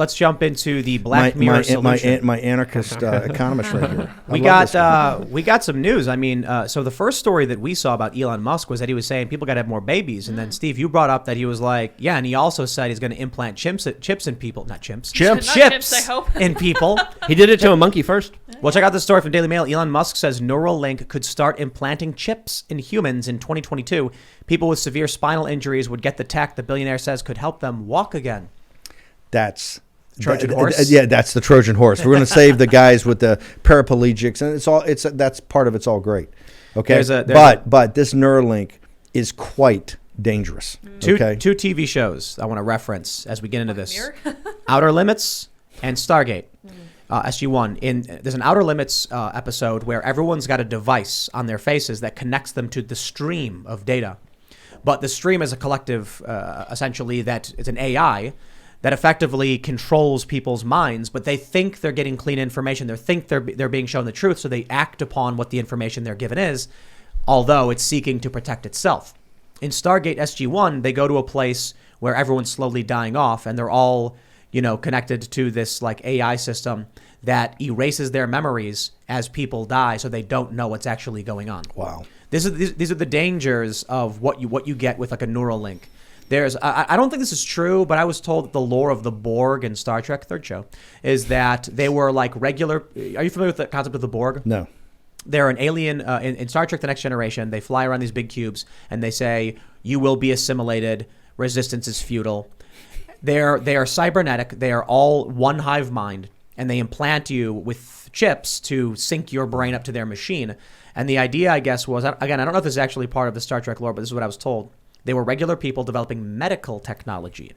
Let's jump into the Black Mirror solution. My anarchist economist right here. We got some news. I mean, so the first story that we saw about Elon Musk was that he was saying people got to have more babies, and then Steve, you brought up that he was like, yeah, and he also said he's going to implant chips in people, not chimps, chips I hope. in people. He did it to a monkey first. Well, check out this story from Daily Mail. Elon Musk says Neuralink could start implanting chips in humans in 2022. People with severe spinal injuries would get the tech the billionaire says could help them walk again. That's Trojan horse? Yeah, that's the Trojan horse. We're going to save the guys with the paraplegics, and that's part of it's all great. Okay, but this Neuralink is quite dangerous. Two Okay, TV shows I want to reference as we get into this: Outer Limits and Stargate. SG1. There's an Outer Limits episode where everyone's got a device on their faces that connects them to the stream of data, but the stream is a collective, essentially that it's an AI that effectively controls people's minds, but they think they're getting clean information. They think they're being shown the truth, so they act upon what the information they're given is, although it's seeking to protect itself. In Stargate SG1, they go to a place where everyone's slowly dying off, and they're all, connected to this like AI system that erases their memories as people die, so they don't know what's actually going on. wow. These are the dangers of what you get with like a Neuralink. I don't think this is true, but I was told that the lore of the Borg in Star Trek, third show, is that they were like regular. Are you familiar with the concept of the Borg? No. They're an alien in Star Trek: The Next Generation. They fly around these big cubes and they say, "You will be assimilated. Resistance is futile." They are cybernetic. They are all one hive mind, and they implant you with chips to sync your brain up to their machine. And the idea, I guess, was, again, I don't know if this is actually part of the Star Trek lore, but this is what I was told. They were regular people developing medical technology,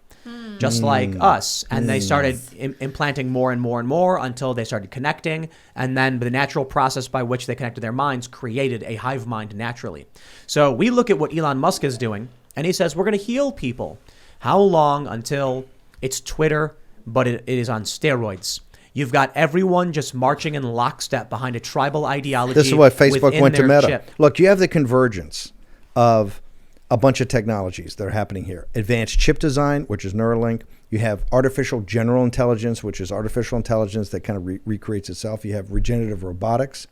just like us. And they started implanting more and more and more until they started connecting. And then the natural process by which they connected their minds created a hive mind naturally. So we look at what Elon Musk is doing, and he says, we're going to heal people. How long until it's Twitter, but it is on steroids? You've got everyone just marching in lockstep behind a tribal ideology. This is why Facebook went to Meta. Chip. Look, you have the convergence of a bunch of technologies that are happening here. Advanced chip design, which is Neuralink. You have artificial general intelligence, which is artificial intelligence that kind of recreates itself. You have regenerative robotics.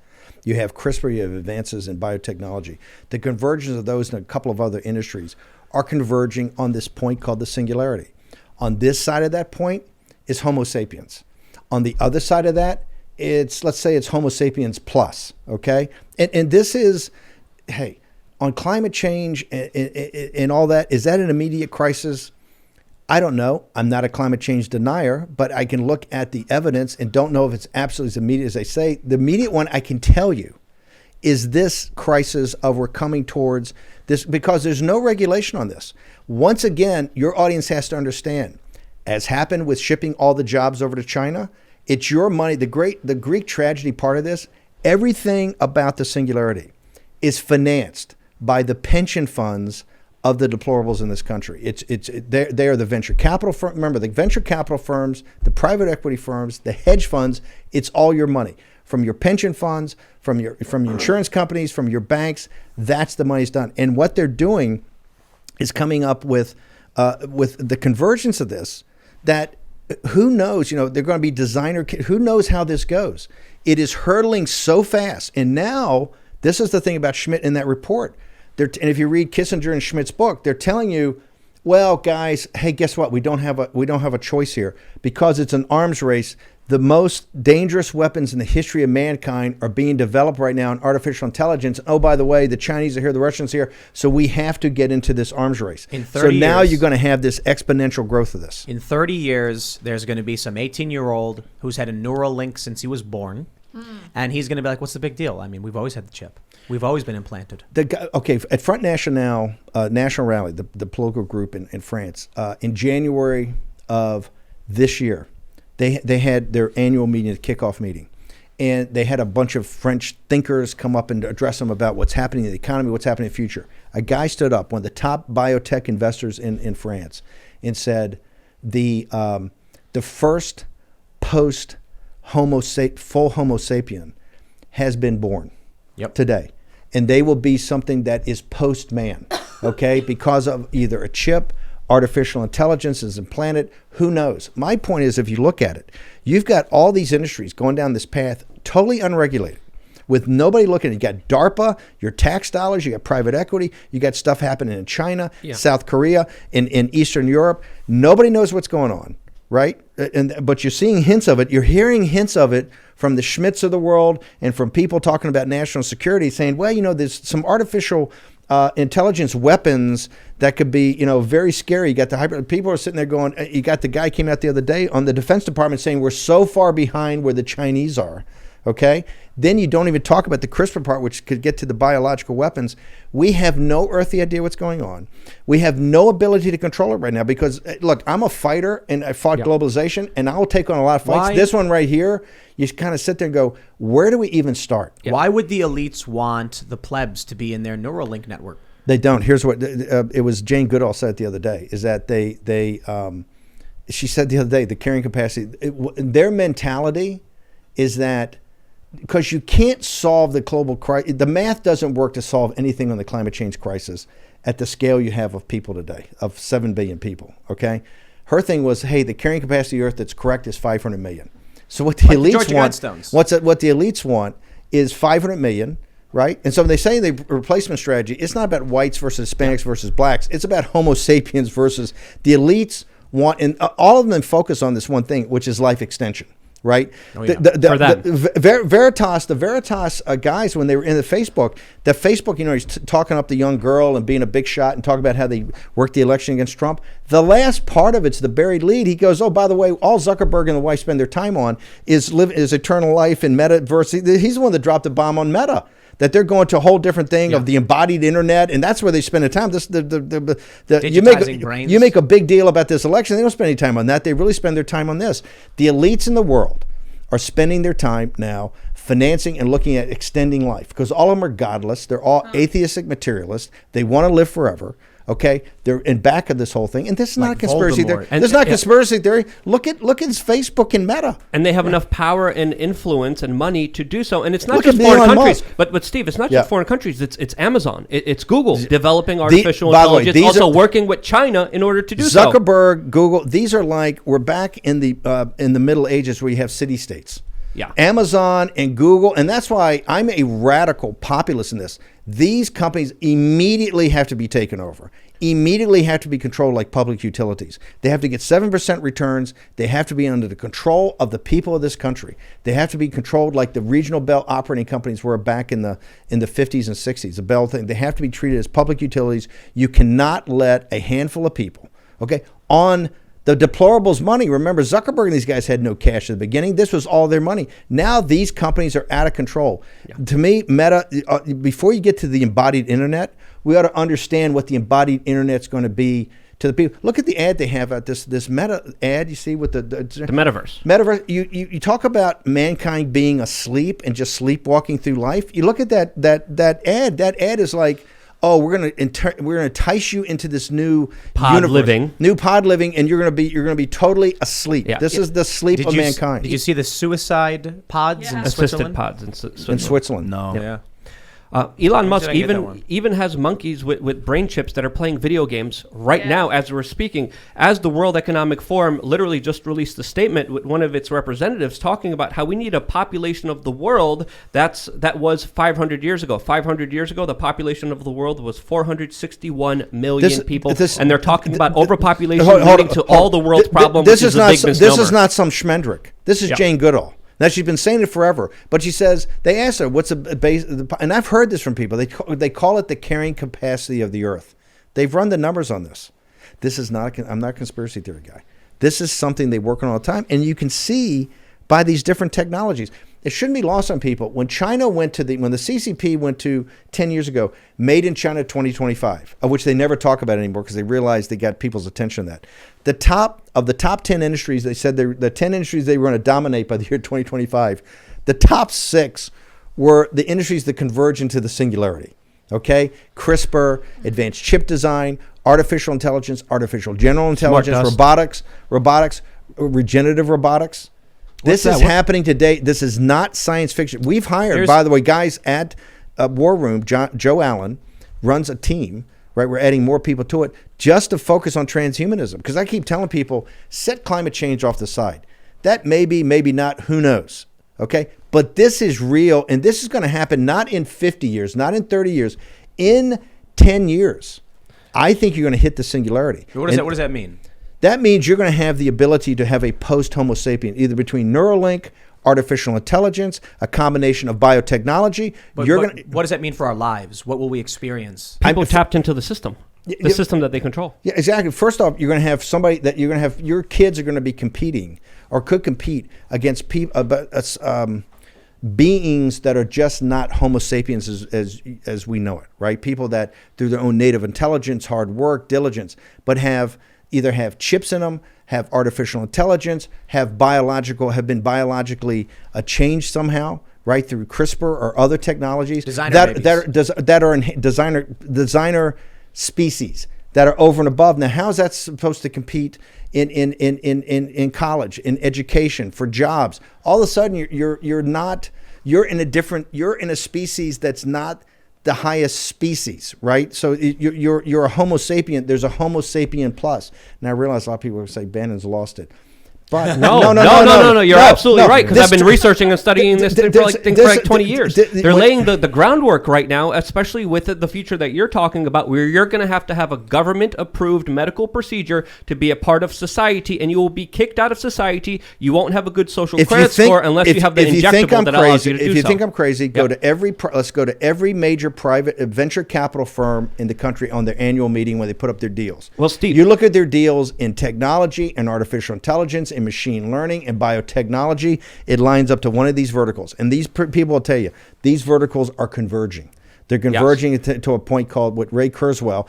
You have CRISPR. You have advances in biotechnology. The convergence of those and a couple of other industries are converging on this point called the singularity. On this side of that point is Homo sapiens. On the other side of that, let's say it's Homo sapiens plus, okay? And this is, hey, on climate change and all that, is that an immediate crisis? I don't know. I'm not a climate change denier, but I can look at the evidence and don't know if it's absolutely as immediate as they say. The immediate one I can tell you is this crisis of we're coming towards this, because there's no regulation on this. Once again, your audience has to understand, as happened with shipping all the jobs over to China, it's your money. The Greek tragedy part of this, everything about the singularity is financed by the pension funds of the deplorables in this country. They are the venture capital firm. Remember, the venture capital firms, the private equity firms, the hedge funds. It's all your money from your pension funds, from your insurance companies, from your banks. That's the money's done. And what they're doing is coming up with the convergence of this. That who knows? They're going to be designer. Who knows how this goes? It is hurtling so fast. And now this is the thing about Schmidt in that report. And if you read Kissinger and Schmidt's book, they're telling you, well, guys, hey, guess what? We don't have a choice here because it's an arms race. The most dangerous weapons in the history of mankind are being developed right now in artificial intelligence. Oh, by the way, the Chinese are here, the Russians are here. So we have to get into this arms race. So now you're going to have this exponential growth of this. In 30 years, there's going to be some 18-year-old who's had a Neuralink since he was born. And he's going to be like, what's the big deal? I mean, we've always had the chip. We've always been implanted. At Front National, National Rally, the political group in France, in January of this year, they had their annual meeting, the kickoff meeting. And they had a bunch of French thinkers come up and address them about what's happening in the economy, what's happening in the future. A guy stood up, one of the top biotech investors in France, and said the first post full Homo sapien has been born today. And they will be something that is post-man, okay, because of either a chip artificial intelligence is implanted. Who knows? My point is, if you look at it, you've got all these industries going down this path, totally unregulated, with nobody looking. You got DARPA, your tax dollars, you got private equity, you got stuff happening in China, South Korea, in Eastern Europe. Nobody knows what's going on, right? But you're seeing hints of it. You're hearing hints of it from the Schmitz of the world and from people talking about national security, saying, well, there's some artificial intelligence weapons that could be, very scary. You got the people are sitting there going, you got the guy came out the other day on the Defense Department saying we're so far behind where the Chinese are. Okay. Then you don't even talk about the CRISPR part, which could get to the biological weapons. We have no earthly idea what's going on. We have no ability to control it right now because, look, I'm a fighter and I fought globalization and I'll take on a lot of fights. This one right here, you kind of sit there and go, where do we even start? Why would the elites want the plebs to be in their Neuralink network? They don't. Here's what it was. Jane Goodall said the other day is that she said the other day, the carrying capacity, their mentality is that because you can't solve the global crisis, the math doesn't work to solve anything on the climate change crisis at the scale you have of people today, of 7 billion people, okay? Her thing was, hey, the carrying capacity of the Earth that's correct is 500 million. So what the elites want, what the elites want is 500 million, right? And so when they say the replacement strategy, it's not about whites versus Hispanics versus blacks. It's about Homo sapiens versus the elites want, and all of them focus on this one thing, which is life extension. Right, the Veritas guys, when they were in the Facebook, he's talking up the young girl and being a big shot and talking about how they worked the election against Trump. The last part of it's the buried lead. He goes, oh, by the way, all Zuckerberg and the wife spend their time on is eternal life and metaverse. He's the one that dropped the bomb on Meta. That they're going to a whole different thing of the embodied internet, and that's where they spend the time. You make a big deal about this election. They don't spend any time on that. They really spend their time on this. The elites in the world are spending their time now financing and looking at extending life because all of them are godless. They're all atheistic materialists. They want to live forever. Okay, they're in back of this whole thing, and this is not a conspiracy theory. This is not conspiracy theory. Look at Facebook and Meta, and they have enough power and influence and money to do so. And it's not just foreign countries, but Steve, it's not just foreign countries. It's Amazon, it's Google developing artificial intelligence, also working with China in order to do so. Zuckerberg, Google, these are like we're back in the Middle Ages where you have city states. Yeah. Amazon and Google, and that's why I'm a radical populist in this. These companies immediately have to be taken over, immediately have to be controlled like public utilities. They have to get 7% returns. They have to be under the control of the people of this country. They have to be controlled like the regional Bell operating companies were back in the 50s and 60s. The Bell thing. They have to be treated as public utilities. You cannot let a handful of people, okay, on the deplorables money. Remember, Zuckerberg and these guys had no cash at the beginning. This was all their money. Now these companies are out of control. Yeah. To me, Meta, before you get to the embodied internet, we ought to understand what the embodied internet's going to be to the people. Look at the ad they have at this Meta ad. You see with the metaverse. Metaverse. You talk about mankind being asleep and just sleepwalking through life. You look at that ad. That ad is like, oh, we're gonna entice you into this new pod living, and you're gonna be totally asleep. Yeah. This is the sleep of mankind. Did you see the suicide pods in Switzerland? Assisted pods in Switzerland? No. Yeah. Elon Musk even has monkeys with brain chips that are playing video games right now as we're speaking. As the World Economic Forum literally just released a statement with one of its representatives talking about how we need a population of the world that was 500 years ago. 500 years ago, the population of the world was 461 million people, and they're talking about overpopulation leading to all the world's problems. This is not some schmendrick. This is Jane Goodall. Now, she's been saying it forever, but she says, they asked her, what's the base, and I've heard this from people, they call it the carrying capacity of the Earth. They've run the numbers on this. This is not, I'm not a conspiracy theory guy. This is something they work on all the time, and you can see by these different technologies. It shouldn't be lost on people. When China when the CCP went to 10 years ago, made in China 2025, of which they never talk about anymore because they realized they got people's attention on that. The top 10 industries, they said the 10 industries they were going to dominate by the year 2025, the top 6 were the industries that converge into the singularity. Okay? CRISPR, advanced chip design, artificial intelligence, artificial general intelligence, robotics, regenerative robotics. This is happening today. This is not science fiction. We've hired, by the way, guys at War Room. Joe Allen runs a team, right? We're adding more people to it just to focus on transhumanism. Because I keep telling people, set climate change off the side. That maybe not, who knows, okay? But this is real, and this is going to happen not in 50 years, not in 30 years, in 10 years. I think you're going to hit the singularity. What does that mean? That means you're going to have the ability to have a post-Homo sapien, either between Neuralink, artificial intelligence, a combination of biotechnology. But what does that mean for our lives? What will we experience? People tapped into the system. The system that they control. Yeah, exactly. First off, you're going to have somebody that you're going to have, your kids are going to be competing or could compete against people, beings that are just not Homo sapiens as we know it, right? People that through their own native intelligence, hard work, diligence, but either have chips in them, have artificial intelligence, have been biologically changed somehow, right, through CRISPR or other technologies that are in designer species that are over and above. Now, how's that supposed to compete in college, in education, for jobs? All of a sudden, you're in a species that's not the highest species, right? So you're a Homo sapien. There's a Homo sapien plus. Now I realize a lot of people will say Bannon's lost it. But no. You're absolutely right, because I've been researching and studying this thing for like 20 years. They're laying the groundwork right now, especially with the future that you're talking about, where you're going to have a government-approved medical procedure to be a part of society, and you will be kicked out of society. You won't have a good social credit score unless you have the injectable that allows you to do so. If you think I'm crazy, let's go to every major private venture capital firm in the country on their annual meeting when they put up their deals. Well, Steve, you look at their deals in technology and artificial intelligence, in machine learning and biotechnology, it lines up to one of these verticals. And these people will tell you, these verticals are converging. They're converging to a point called what Ray Kurzweil,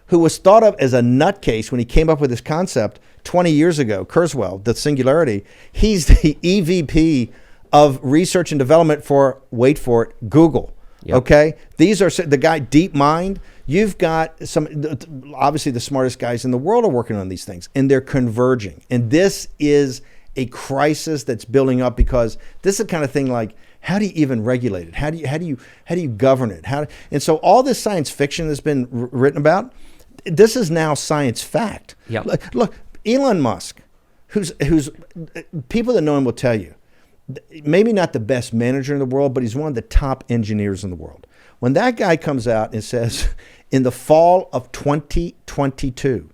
who was thought of as a nutcase when he came up with this concept 20 years ago, Kurzweil, the Singularity, he's the EVP of research and development for, wait for it, Google. Yep. Okay? These are the guy, DeepMind. You've got obviously the smartest guys in the world are working on these things, and they're converging. And this is a crisis that's building up, because this is the kind of thing like, how do you even regulate it? How do you govern it? And so all this science fiction that's been written about, this is now science fact. Yep. Look, Elon Musk, who's people that know him will tell you, maybe not the best manager in the world, but he's one of the top engineers in the world. When that guy comes out and says, in the fall of 2022,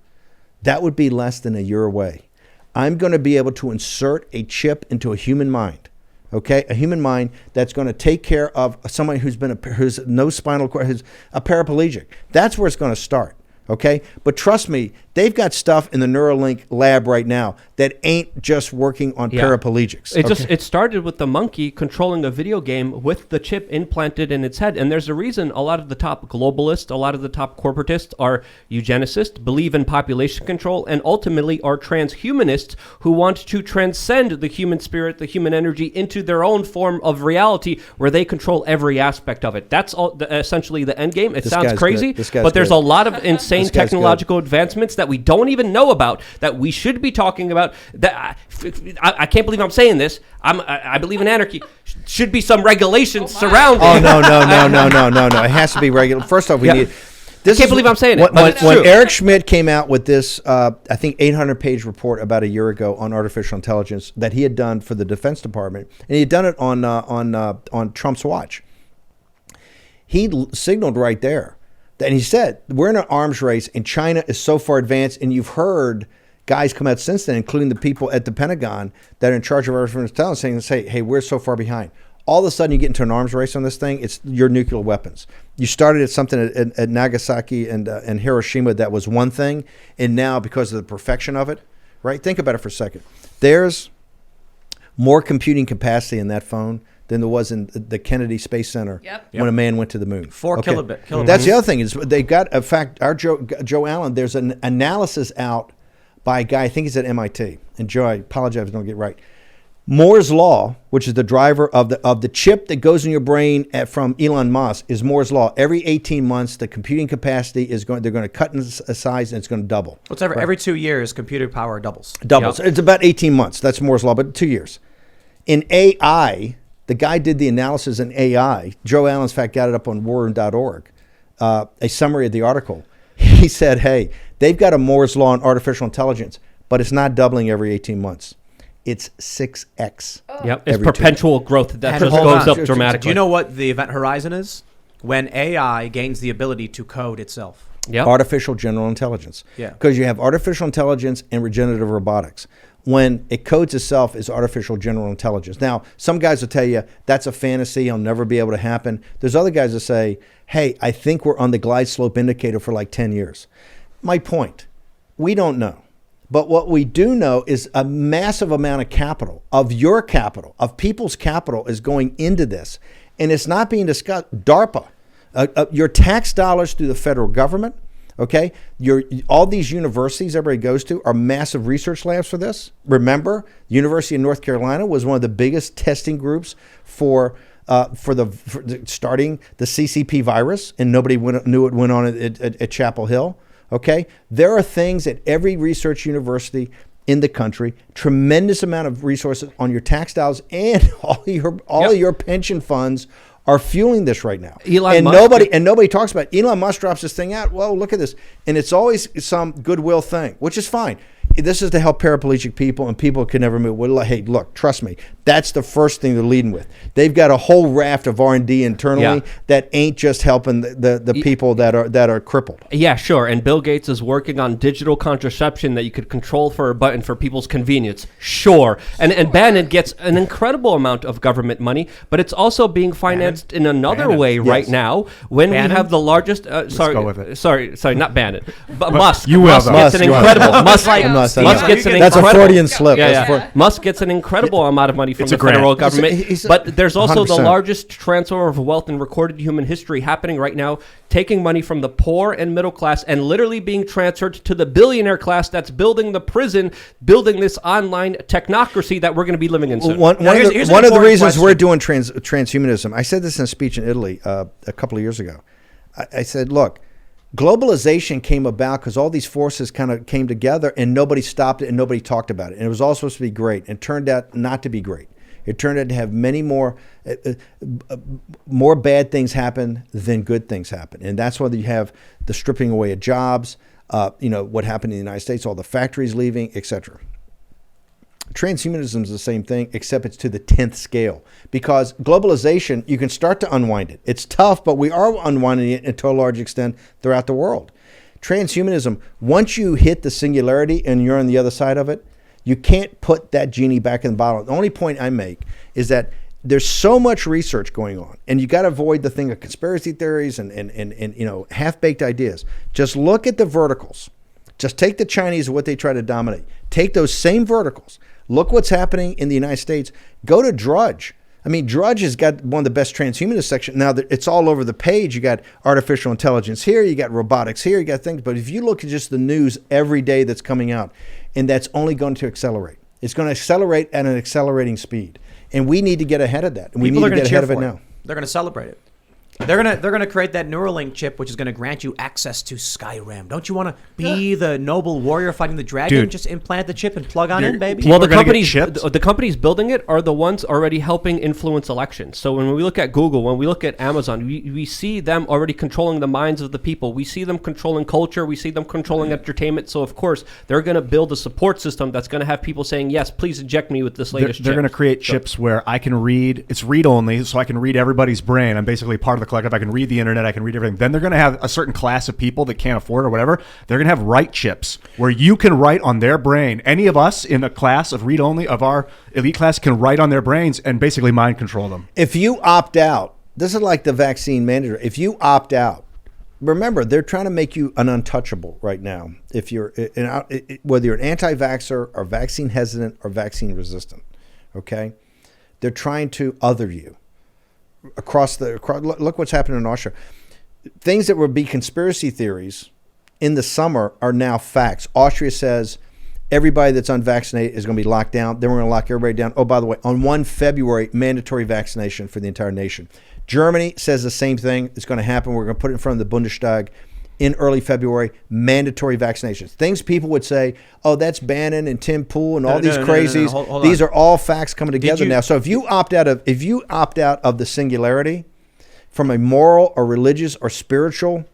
that would be less than a year away, I'm going to be able to insert a chip into a human mind, okay? A human mind that's going to take care of somebody who's no spinal cord, who's a paraplegic. That's where it's going to start, okay? But trust me, they've got stuff in the Neuralink lab right now that ain't just working on paraplegics. It started with the monkey controlling a video game with the chip implanted in its head. And there's a reason a lot of the top globalists, a lot of the top corporatists are eugenicists, believe in population control, and ultimately are transhumanists who want to transcend the human spirit, the human energy, into their own form of reality where they control every aspect of it. That's essentially the end game. It sounds crazy, but there's a lot of insane technological advancements that we don't even know about, that we should be talking about. That I can't believe I'm saying this. I believe in anarchy. Should be some regulations surrounding. Oh no! It has to be regular. First off, we need. I can't believe I'm saying it. When Eric Schmidt came out with this, I think 800-page report about a year ago on artificial intelligence that he had done for the Defense Department, and he had done it on Trump's watch. He signaled right there. And he said, we're in an arms race, and China is so far advanced, and you've heard guys come out since then, including the people at the Pentagon that are in charge of artificial intelligence, saying, hey, we're so far behind. All of a sudden, you get into an arms race on this thing, it's your nuclear weapons. You started at something at Nagasaki and Hiroshima that was one thing, and now, because of the perfection of it, right? Think about it for a second. There's more computing capacity in that phone than there was in the Kennedy Space Center when a man went to the moon. 4 kilobits. That's the other thing is they got, in fact, our Joe Allen, there's an analysis out by a guy, I think he's at MIT. And Joe, I apologize if I don't get it right. Moore's Law, which is the driver of the chip that goes in your brain from Elon Musk, is Moore's Law. Every 18 months, the computing capacity they're going to cut in size, and it's going to double. Whatever, every 2 years, computer power doubles. Doubles. Yep. It's about 18 months. That's Moore's Law, but 2 years. In AI, the guy did the analysis in AI. Joe Allen, in fact, got it up on warroom.org. a summary of the article. He said, hey, they've got a Moore's law in artificial intelligence, but it's not doubling every 18 months. It's 6x. Yep, it's perpetual growth that just goes up dramatically. Do you know what the event horizon is? When AI gains the ability to code itself. Yep. Artificial general intelligence. Yeah. Because you have artificial intelligence and regenerative robotics. When it codes itself as artificial general intelligence. Now, some guys will tell you that's a fantasy, it'll never be able to happen. There's other guys that say, hey, I think we're on the glide slope indicator for like 10 years. My point, we don't know. But what we do know is a massive amount of capital, of your capital, of people's capital is going into this. And it's not being discussed. DARPA, your tax dollars through the federal government, okay? All these universities everybody goes to are massive research labs for this. Remember, the University of North Carolina was one of the biggest testing groups for starting the CCP virus, and nobody knew it went on at Chapel Hill. Okay, there are things at every research university in the country, tremendous amount of resources on your tax dollars, and all of your pension funds are fueling this right now. Nobody talks about it. Elon Musk drops this thing out. Well, look at this, and it's always some goodwill thing, which is fine. This is to help paraplegic people, and people can never move. Well, hey, look, trust me. That's the first thing they're leading with. They've got a whole raft of R&D internally that ain't just helping the people that are crippled. Yeah, sure. And Bill Gates is working on digital contraception that you could control for a button for people's convenience. Sure. And Bannon gets an incredible amount of government money, but it's also being financed in another way right now when we have the largest. Sorry, not Bannon, but Musk. Musk gets an incredible. Musk gets an incredible. That's a Freudian slip. Musk gets an incredible amount of money from the federal government. But there's also 100%. The largest transfer of wealth in recorded human history happening right now, taking money from the poor and middle class and literally being transferred to the billionaire class that's building the prison, building this online technocracy that we're going to be living in soon. One of the reasons we're doing transhumanism, I said this in a speech in Italy a couple of years ago. I said, look, globalization came about because all these forces kind of came together and nobody stopped it and nobody talked about it. And it was all supposed to be great. And it turned out not to be great. It turned out to have many more bad things happen than good things happen. And that's why you have the stripping away of jobs, what happened in the United States, all the factories leaving, etc. Transhumanism is the same thing, except it's to the 10th scale. Because globalization, you can start to unwind it. It's tough, but we are unwinding it to a large extent throughout the world. Transhumanism, once you hit the singularity and you're on the other side of it, you can't put that genie back in the bottle. The only point I make is that there's so much research going on, and you got to avoid the thing of conspiracy theories and half-baked ideas. Just look at the verticals. Just take the Chinese and what they try to dominate. Take those same verticals. Look what's happening in the United States. Go to Drudge. I mean, Drudge has got one of the best transhumanist sections. Now, it's all over the page. You got artificial intelligence here. You got robotics here. You got things. But if you look at just the news every day that's coming out, and that's only going to accelerate. It's going to accelerate at an accelerating speed. And we need to get ahead of that. And we need to get ahead of it now. They're going to celebrate it. They're gonna create that Neuralink chip, which is gonna grant you access to Skyrim. Don't you want to be the noble warrior fighting the dragon? Dude. Just implant the chip and plug on in, baby. Well, the companies building it are the ones already helping influence elections. So when we look at Google, when we look at Amazon, we see them already controlling the minds of the people. We see them controlling culture. We see them controlling entertainment. So of course they're gonna build a support system that's gonna have people saying, yes, please inject me with this latest chip. They're gonna create chips where I can read. It's read only, so I can read everybody's brain. I'm basically part of the collective. I can read the internet, I can read everything. Then they're going to have a certain class of people that can't afford or whatever. They're going to have write chips where you can write on their brain. Any of us in a class of read only of our elite class can write on their brains and basically mind control them. If you opt out, this is like the vaccine mandate. If you opt out, remember, they're trying to make you an untouchable right now. If you're whether you're an anti-vaxxer or vaccine hesitant or vaccine resistant, okay? They're trying to other you. Look what's happening in Austria. Things that would be conspiracy theories in the summer are now facts. Austria says everybody that's unvaccinated is going to be locked down. Then we're going to lock everybody down. Oh, by the way, on 1 February, mandatory vaccination for the entire nation. Germany says the same thing. It's going to happen. We're going to put it in front of the Bundestag in early February, mandatory vaccinations. Things people would say, oh, that's Bannon and Tim Pool and all these crazies. No. Hold these on. Are all facts coming together now. So if you opt out of the singularity, from a moral or religious or spiritual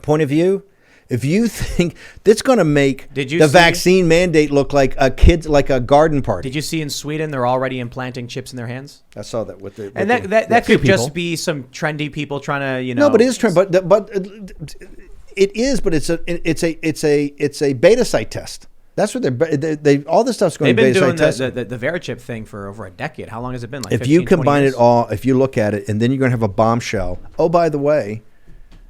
point of view, if you think that's going to make the vaccine mandate look like a garden party. Did you see in Sweden they're already implanting chips in their hands? I saw that with the. And that could just be some trendy people trying to, No, but it is trendy. But it is. But it's a beta site test. That's what they all this stuff's going to be beta site test. They've been doing the Verichip thing for over a decade. How long has it been? Like if 15, you combine 20 years? it all, if you look at it, and then you're going to have a bombshell. Oh, by the way.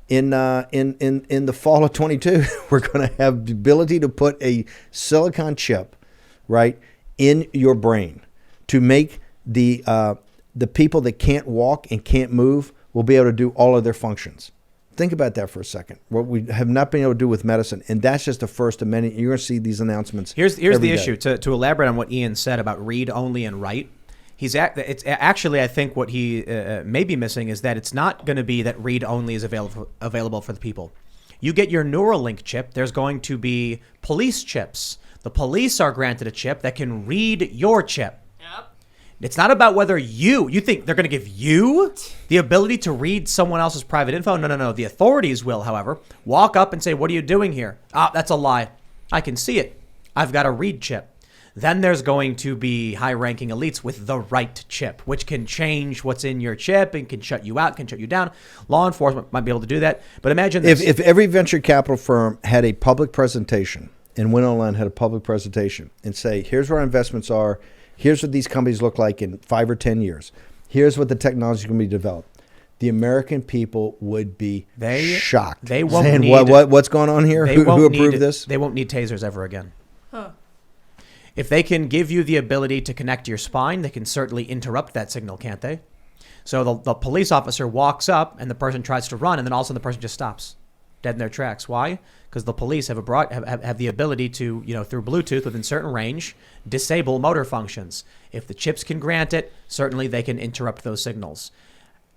In the fall of 22, we're going to have the ability to put a silicon chip, right, in your brain to make the people that can't walk and can't move will be able to do all of their functions. Think about that for a second. What we have not been able to do with medicine, and that's just the first of many. You're going to see these announcements. Here's the issue. To elaborate on what Ian said about read only and write. It's actually, I think what he may be missing is that it's not going to be that read only is available for the people. You get your Neuralink chip. There's going to be police chips. The police are granted a chip that can read your chip. Yep. It's not about whether you think they're going to give you the ability to read someone else's private info. No. The authorities will, however, walk up and say, "What are you doing here?" That's a lie. I can see it. I've got a read chip. Then there's going to be high-ranking elites with the right chip, which can change what's in your chip and can shut you out, can shut you down. Law enforcement might be able to do that. But imagine this. If every venture capital firm had a public presentation and went online, had a public presentation and say, here's where our investments are, here's what these companies look like in 5 or 10 years, here's what the technology is going to be developed, the American people would be shocked. They won't saying, need, what's going on here? Who approved this? They won't need tasers ever again. Huh. If they can give you the ability to connect to your spine, they can certainly interrupt that signal, can't they? So the police officer walks up and the person tries to run, and then all of a sudden the person just stops dead in their tracks. Why? Because the police have the ability to, through Bluetooth within certain range, disable motor functions. If the chips can grant it, certainly they can interrupt those signals.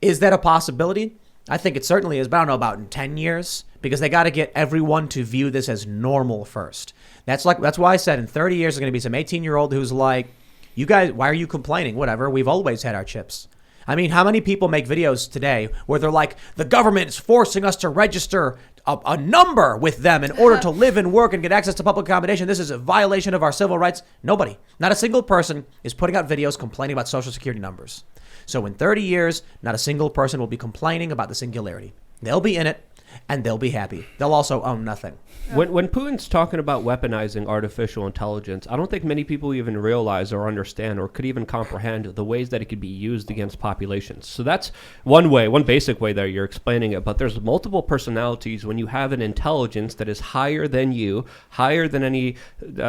Is that a possibility? I think it certainly is, but I don't know about in 10 years, because they got to get everyone to view this as normal first. That's why I said in 30 years there's going to be some 18-year-old who's like, you guys, why are you complaining? Whatever, we've always had our chips. I mean, how many people make videos today where they're like, the government is forcing us to register a number with them in order to live and work and get access to public accommodation. This is a violation of our civil rights. Nobody, not a single person is putting out videos complaining about Social Security numbers. So in 30 years, not a single person will be complaining about the Singularity. They'll be in it, and they'll be happy. They'll also own nothing. When Putin's talking about weaponizing artificial intelligence, I don't think many people even realize or understand or could even comprehend the ways that it could be used against populations. So that's one basic way that you're explaining it. But there's multiple personalities when you have an intelligence that is higher than you, higher than any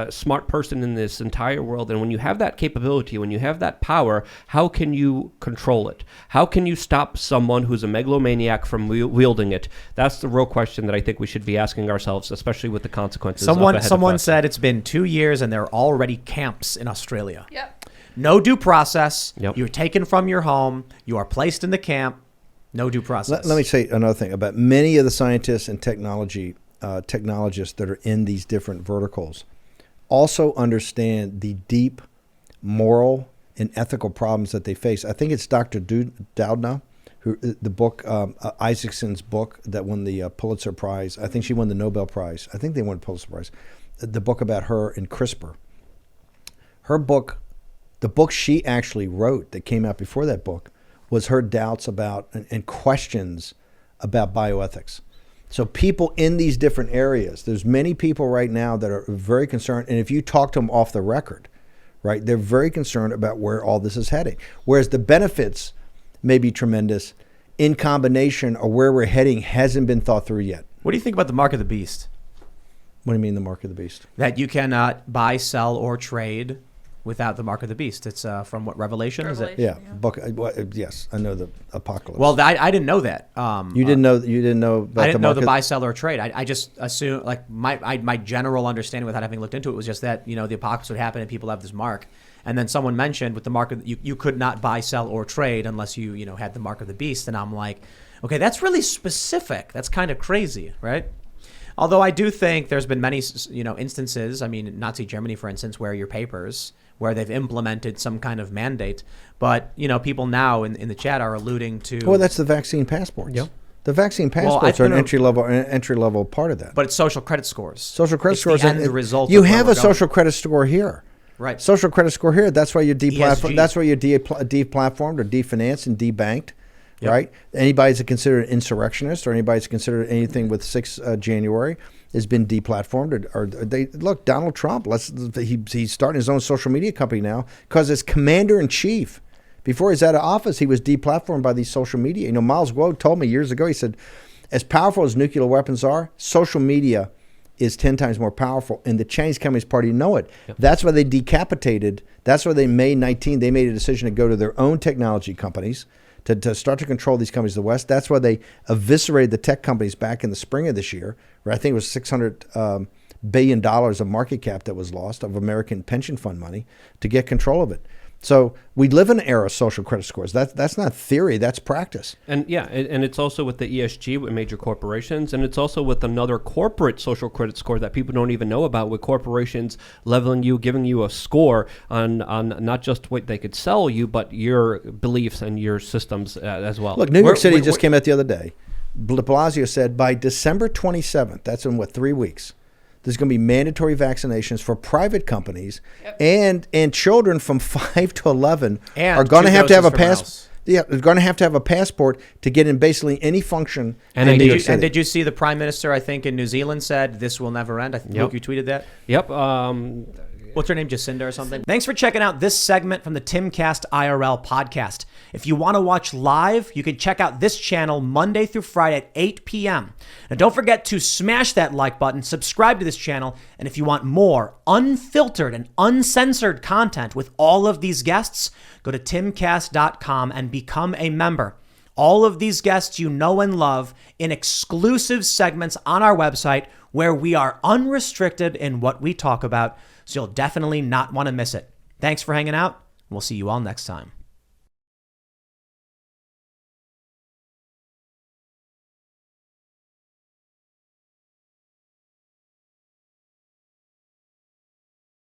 smart person in this entire world. And when you have that capability, when you have that power, how can you control it? How can you stop someone who's a megalomaniac from wielding it? That's the real question that I think we should be asking ourselves, especially with the consequences. Someone said it's been 2 years and there are already camps in Australia. Yep. No due process. Yep. You're taken from your home. You are placed in the camp. No due process. Let me say another thing about many of the scientists and technologists that are in these different verticals also understand the deep moral and ethical problems that they face. I think it's Dr. Doudna, the book, Isaacson's book that won the Pulitzer Prize. I think she won the Nobel Prize. I think they won the Pulitzer Prize. The book about her and CRISPR. Her book, the book she actually wrote that came out before that book, was her doubts about and questions about bioethics. So people in these different areas, there's many people right now that are very concerned. And if you talk to them off the record, right, they're very concerned about where all this is heading. Whereas the benefits may be tremendous, in combination or where we're heading hasn't been thought through yet. What do you think about the mark of the beast? What do you mean the mark of the beast? That you cannot buy, sell, or trade without the mark of the beast. It's from what, Revelation? Is it? Yeah. Book. Yes, I know the Apocalypse. Well, I didn't know that. You didn't know. You didn't know. About I didn't the know the buy, sell, or trade. I just assumed, like my general understanding without having looked into it was just that the apocalypse would happen and people have this mark. And then someone mentioned with the mark of you could not buy, sell, or trade unless you had the mark of the beast. And I'm like, okay, that's really specific. That's kind of crazy, right? Although I do think there's been many, instances. I mean, Nazi Germany, for instance, where your papers, where they've implemented some kind of mandate. But people now in the chat are alluding to. Well, that's the vaccine passports. Yep. The vaccine passports are an entry level part of that. But it's social credit scores. Social credit scores. The end result. You have a social credit score here. Right. Social credit score here. That's why you're deplatformed. ESG. That's why you're deplatformed or definanced and debanked. Yep. Right. Anybody that's considered an insurrectionist or anybody that's considered anything with 6 January has been deplatformed. Or they look. Donald Trump. He's starting his own social media company now because as commander in chief. Before he's out of office, he was deplatformed by these social media. Miles Wood told me years ago. He said, as powerful as nuclear weapons are, social media is 10 times more powerful, and the Chinese Communist Party know it. Yep. That's why they decapitated. That's why they May 19. They made a decision to go to their own technology companies to start to control these companies in the West. That's why they eviscerated the tech companies back in the spring of this year, where I think it was $600 billion of market cap that was lost of American pension fund money to get control of it. So we live in an era of social credit scores. That's not theory, that's practice. And and it's also with the ESG with major corporations, and it's also with another corporate social credit score that people don't even know about, with corporations leveling you, giving you a score on not just what they could sell you, but your beliefs and your systems as well. Look, New York City just came out the other day. De Blasio said by December 27th, that's in 3 weeks, there's going to be mandatory vaccinations for private companies, and children from 5 to 11 are going to have to have a passport. Yeah, they're going to have a passport to get in basically any function. And did you see the Prime Minister, I think, in New Zealand said this will never end? I think Luke, you tweeted that. Yep. What's her name, Jacinda or something? Thanks for checking out this segment from the Timcast IRL podcast. If you want to watch live, you can check out this channel Monday through Friday at 8 p.m. And don't forget to smash that like button, subscribe to this channel, and if you want more unfiltered and uncensored content with all of these guests, go to timcast.com and become a member. All of these guests you know and love in exclusive segments on our website where we are unrestricted in what we talk about, so you'll definitely not want to miss it. Thanks for hanging out. We'll see you all next time.